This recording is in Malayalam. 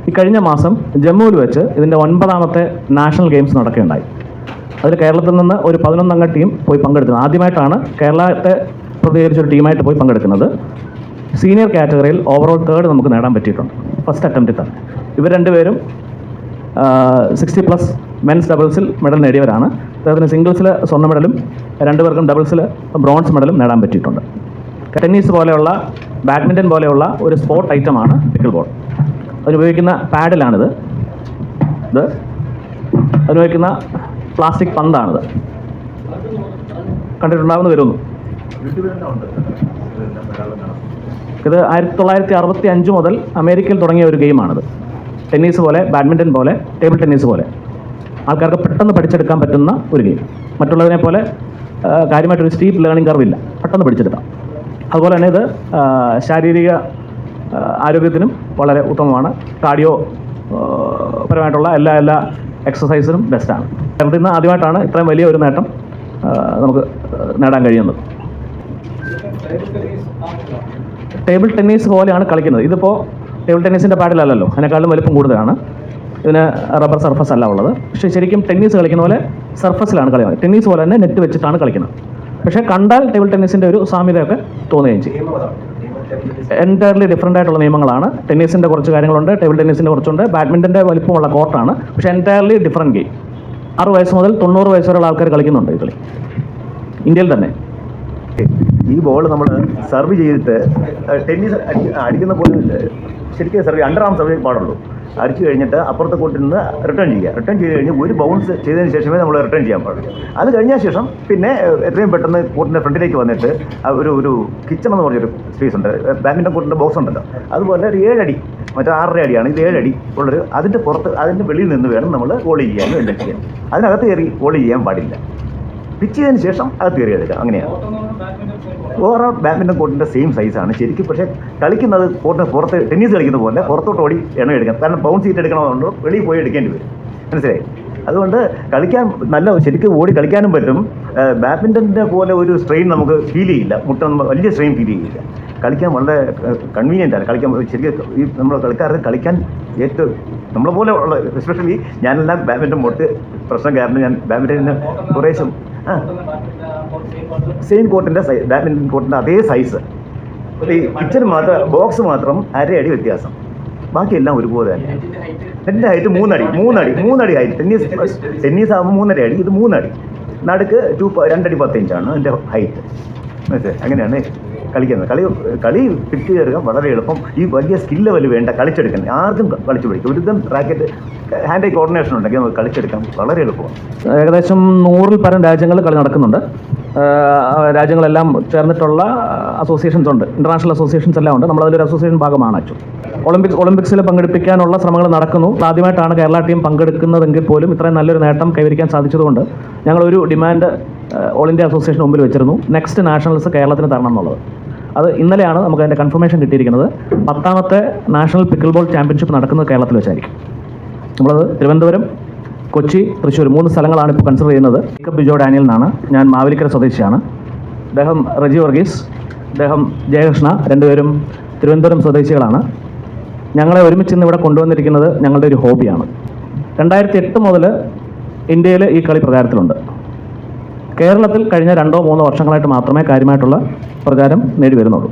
ഈ കഴിഞ്ഞ മാസം ജമ്മുവിൽ വെച്ച് ഇതിൻ്റെ 9ാമത്തെ നാഷണൽ ഗെയിംസ് നടക്കുകയുണ്ടായി. അതിൽ കേരളത്തിൽ നിന്ന് ഒരു 11 ടീം പോയി പങ്കെടുക്കുന്നത്. ആദ്യമായിട്ടാണ് കേരളത്തെ പ്രതികരിച്ചൊരു ടീമായിട്ട് പോയി പങ്കെടുക്കുന്നത്. സീനിയർ കാറ്റഗറിയിൽ ഓവറോൾ 3rd നമുക്ക് നേടാൻ പറ്റിയിട്ടുണ്ട് ഫസ്റ്റ് അറ്റംപ്റ്റിൽ തന്നെ. ഇവർ രണ്ടുപേരും 60+ മെൻസ് ഡബിൾസിൽ മെഡൽ നേടിയവരാണ്. അദ്ദേഹത്തിന് സിംഗിൾസിൽ സ്വർണ്ണ മെഡലും 2 പേർക്കും ഡബിൾസിൽ ബ്രോൺസ് മെഡലും നേടാൻ പറ്റിയിട്ടുണ്ട്. ടെന്നീസ് പോലെയുള്ള ബാഡ്മിൻ്റൺ പോലെയുള്ള ഒരു സ്പോർട്ട് ഐറ്റമാണ് പിക്കിൾ ബോൾ. അതിനുപയോഗിക്കുന്ന പാഡിലാണിത്. അതിനുപയോഗിക്കുന്ന പ്ലാസ്റ്റിക് പന്താണിത്. കണ്ടിട്ടുണ്ടാവുന്ന വരുന്നു. ഇത് 1965 മുതൽ അമേരിക്കയിൽ തുടങ്ങിയ ഒരു ഗെയിമാണിത്. ടെന്നീസ് പോലെ, ബാഡ്മിൻ്റൺ പോലെ, ടേബിൾ ടെന്നീസ് പോലെ ആൾക്കാർക്ക് പെട്ടെന്ന് പഠിച്ചെടുക്കാൻ പറ്റുന്ന ഒരു ഗെയിം. മറ്റുള്ളതിനെ പോലെ കാര്യമായിട്ടൊരു സ്റ്റീപ്പ് ലേണിംഗ് കർവില്ല, പെട്ടെന്ന് പഠിച്ചെടുക്കാം. അതുപോലെ തന്നെ ഇത് ശാരീരിക ആരോഗ്യത്തിനും വളരെ ഉത്തമമാണ്. കാർഡിയോ പരമായിട്ടുള്ള എല്ലാ എക്സസൈസിനും ബെസ്റ്റാണ്. കേരളത്തിൽ നിന്ന് ആദ്യമായിട്ടാണ് ഇത്രയും വലിയ ഒരു നേട്ടം നമുക്ക് നേടാൻ കഴിയുന്നത്. ടേബിൾ ടെന്നീസ് പോലെയാണ് കളിക്കുന്നത്. ഇതിപ്പോൾ ടേബിൾ ടെന്നീസിൻ്റെ പാഡിലല്ലല്ലോ, അതിനേക്കാളും വലിപ്പം കൂടുതലാണ്. ഇതിന് റബ്ബർ സർഫസ് അല്ല ഉള്ളത്. പക്ഷേ ശരിക്കും ടെന്നീസ് കളിക്കുന്ന പോലെ സർഫസിലാണ് കളിക്കുന്നത്. ടെന്നീസ് പോലെ തന്നെ നെറ്റ് വെച്ചിട്ടാണ് കളിക്കുന്നത്. പക്ഷേ കണ്ടാൽ ടേബിൾ ടെന്നീസിൻ്റെ ഒരു സാമ്യതയൊക്കെ തോന്നുകയും ചെയ്യും. എൻറ്റയർലി ഡിഫറൻ്റ് ആയിട്ടുള്ള നിയമങ്ങളാണ്. ടെന്നീസിൻ്റെ കുറച്ച് കാര്യങ്ങളുണ്ട്, ടേബിൾ ടെന്നീസിൻ്റെ കുറച്ചുണ്ട്. ബാഡ്മിൻ്റൻ്റെ വലിപ്പമുള്ള കോർട്ടാണ്. പക്ഷേ എൻറ്റയർലി ഡിഫറൻറ്റ് ഗെയിം. 6 വയസ്സ് മുതൽ 90 വയസ്സ് വരെയുള്ള ആൾക്കാർ കളിക്കുന്നുണ്ട് ഈ കളി, ഇന്ത്യയിൽ തന്നെ. ഈ ബോൾ നമ്മൾ സർവ് ചെയ്തിട്ട് ടെന്നീസ് അടിക്കുന്ന പോലെ ശരിക്കും അണ്ടർ ആം സർവ് പാടുള്ളൂ. അടിച്ചു കഴിഞ്ഞിട്ട് അപ്പുറത്തെ കോർട്ടിൽ നിന്ന് റിട്ടേൺ ചെയ്യുക. റിട്ടേൺ ചെയ്ത് കഴിഞ്ഞ് ഒരു ബൗൺസ് ചെയ്തതിന് ശേഷമേ നമ്മൾ റിട്ടേൺ ചെയ്യാൻ പാടുള്ളൂ. അത് കഴിഞ്ഞ ശേഷം പിന്നെ എത്രയും പെട്ടെന്ന് കോർട്ടിൻ്റെ ഫ്രണ്ടിലേക്ക് വന്നിട്ട് ഒരു കിച്ചൺ എന്ന് പറഞ്ഞൊരു സ്പേസ് ഉണ്ട്. ബാഡ്മിൻ്റൺ കോർട്ടിൻ്റെ ബോക്സ് ഉണ്ടല്ലോ, അതുപോലെ ഒരു 7 അടി, മറ്റേ 6.5 അടിയാണ്. ഇത് 7 അടി ഉള്ളൊരു, അതിൻ്റെ പുറത്ത് അതിൻ്റെ വെളിയിൽ നിന്ന് വേണം നമ്മൾ വോളി ചെയ്യാനും എല്ലാം ചെയ്യാൻ. അതിനകത്ത് കയറി വോളി ചെയ്യാൻ പാടില്ല. പിച്ച് ചെയ്തതിന് ശേഷം അത് കയറി എടുക്കാം. അങ്ങനെയാണ്. ഓവറോൾ ബാഡ്മിൻ്റൺ കോർട്ടിൻ്റെ സെയിം സൈസാണ് ശരിക്കും. പക്ഷേ കളിക്കുന്നത് കോർട്ടിന് പുറത്ത് ടെന്നീസ് കളിക്കുന്ന പോലെ പുറത്തോട്ട് ഓടി എണ്ണം എടുക്കാം. കാരണം ബൗൺസ് ചെയ്തിട്ട് എടുക്കണമെന്നുണ്ടോ വെളിയിൽ പോയി എടുക്കേണ്ടി വരും. മനസ്സിലായി? അതുകൊണ്ട് കളിക്കാൻ നല്ല ശരിക്കും ഓടി കളിക്കാനും പറ്റും. ബാഡ്മിൻ്റൻ്റെ പോലെ ഒരു സ്ട്രെയിൻ നമുക്ക് ഫീൽ ചെയ്യില്ല. മുട്ടൊന്നും വലിയ സ്ട്രെയിൻ ഫീൽ ചെയ്യില്ല. കളിക്കാൻ വളരെ കൺവീനിയൻ്റ് ആണ്. കളിക്കാൻ ശരിക്കും ഈ നമ്മൾ കളിക്കാർക്ക് കളിക്കാൻ ഏറ്റവും നമ്മളെ പോലെ ഉള്ള, എസ്പെഷ്യലി ഞാനെല്ലാം ബാഡ്മിൻ്റൺ പൊട്ട് പ്രശ്നം കാരണം ഞാൻ ബാഡ്മിൻ്റന് കുറേശ്ശും സെയിം കോർട്ടിൻ്റെ ബാഡ്മിൻ്റൺ കോർട്ടിൻ്റെ അതേ സൈസ്. ഈ കിച്ചൺ മാത്രം, ബോക്സ് മാത്രം 1/2 അടി വ്യത്യാസം. ബാക്കിയെല്ലാം ഒരുപോലെ തന്നെ. നെറ്റിൻ്റെ ഹൈറ്റ് 3 അടി ഹൈറ്റ്. ടെന്നീസ് ആകുമ്പോൾ 3.5 അടി, ഇത് 3 അടി. നടുക്ക് 2 അടി 10 ഇഞ്ചാണ് എൻ്റെ ഹൈറ്റ്. മനസ്സിലായി? അങ്ങനെയാണ് കളിക്കുന്നത്. കളി ഫിറ്റ് ചെയ്തെടുക്കാൻ വളരെ എളുപ്പം. ഈ വലിയ സ്കിൽ ലെവൽ വേണ്ട, കളിച്ചെടുക്കാൻ ആർക്കും കളിച്ചു പിടിക്കും. ഒരുതരം റാക്കറ്റ് ഹാൻഡ് ഐ കോർഡിനേഷൻ ഉണ്ടെങ്കിൽ നമുക്ക് കളിച്ചെടുക്കാൻ വളരെ എളുപ്പമാണ്. ഏകദേശം 100-ൽ പരം രാജ്യങ്ങളിൽ കളി നടക്കുന്നുണ്ട്. രാജ്യങ്ങളെല്ലാം ചേർന്നിട്ടുള്ള അസോസിയേഷൻസ് ഉണ്ട്, ഇൻ്റർനാഷണൽ അസോസിയേഷൻസ് എല്ലാം ഉണ്ട്. നമ്മളതിലൊരു അസോസിയേഷൻ ഭാഗമാണ് അച്ചു. ഒളിമ്പിക്സിൽ പങ്കെടുപ്പിക്കാനുള്ള ശ്രമങ്ങൾ നടക്കുന്നു. ആദ്യമായിട്ടാണ് കേരള ടീം പങ്കെടുക്കുന്നതെങ്കിൽ പോലും ഇത്രയും നല്ലൊരു നേട്ടം കൈവരിക്കാൻ സാധിച്ചതുകൊണ്ട് ഞങ്ങളൊരു ഡിമാൻഡ് ഓൾ ഇന്ത്യ അസോസിയേഷൻ മുമ്പിൽ വെച്ചിരുന്നു. നെക്സ്റ്റ് നാഷണൽസ് കേരളത്തിന് തരണം എന്നുള്ളത്. അത് ഇന്നലെയാണ് നമുക്ക് അതിൻ്റെ കൺഫർമേഷൻ കിട്ടിയിരിക്കുന്നത്. 10ാമത്തെ നാഷണൽ പിക്കിൾ ബോൾ ചാമ്പ്യൻഷിപ്പ് നടക്കുന്നത് കേരളത്തിൽ വെച്ചായിരിക്കും. നമ്മളത് തിരുവനന്തപുരം, കൊച്ചി, തൃശ്ശൂർ 3 സ്ഥലങ്ങളാണ് ഇപ്പോൾ കൺസിഡർ ചെയ്യുന്നത്. ജേക്കബ് ബിജോ ഡാനിയൽ എന്നാണ്. ഞാൻ മാവേലിക്കര സ്വദേശിയാണ്. അദ്ദേഹം റജി വർഗീസ്, അദ്ദേഹം ജയകൃഷ്ണ, രണ്ടുപേരും തിരുവനന്തപുരം സ്വദേശികളാണ്. ഞങ്ങളെ ഒരുമിച്ച് ഇന്ന് ഇവിടെ കൊണ്ടുവന്നിരിക്കുന്നത് ഞങ്ങളുടെ ഒരു ഹോബിയാണ്. 2008 മുതൽ ഇന്ത്യയിൽ ഈ കളി പ്രചാരത്തിലുണ്ട്. കേരളത്തിൽ കഴിഞ്ഞ 2-3 വർഷങ്ങളായിട്ട് മാത്രമേ കാര്യമായിട്ടുള്ള പ്രചാരം നേടി വരുന്നുള്ളൂ.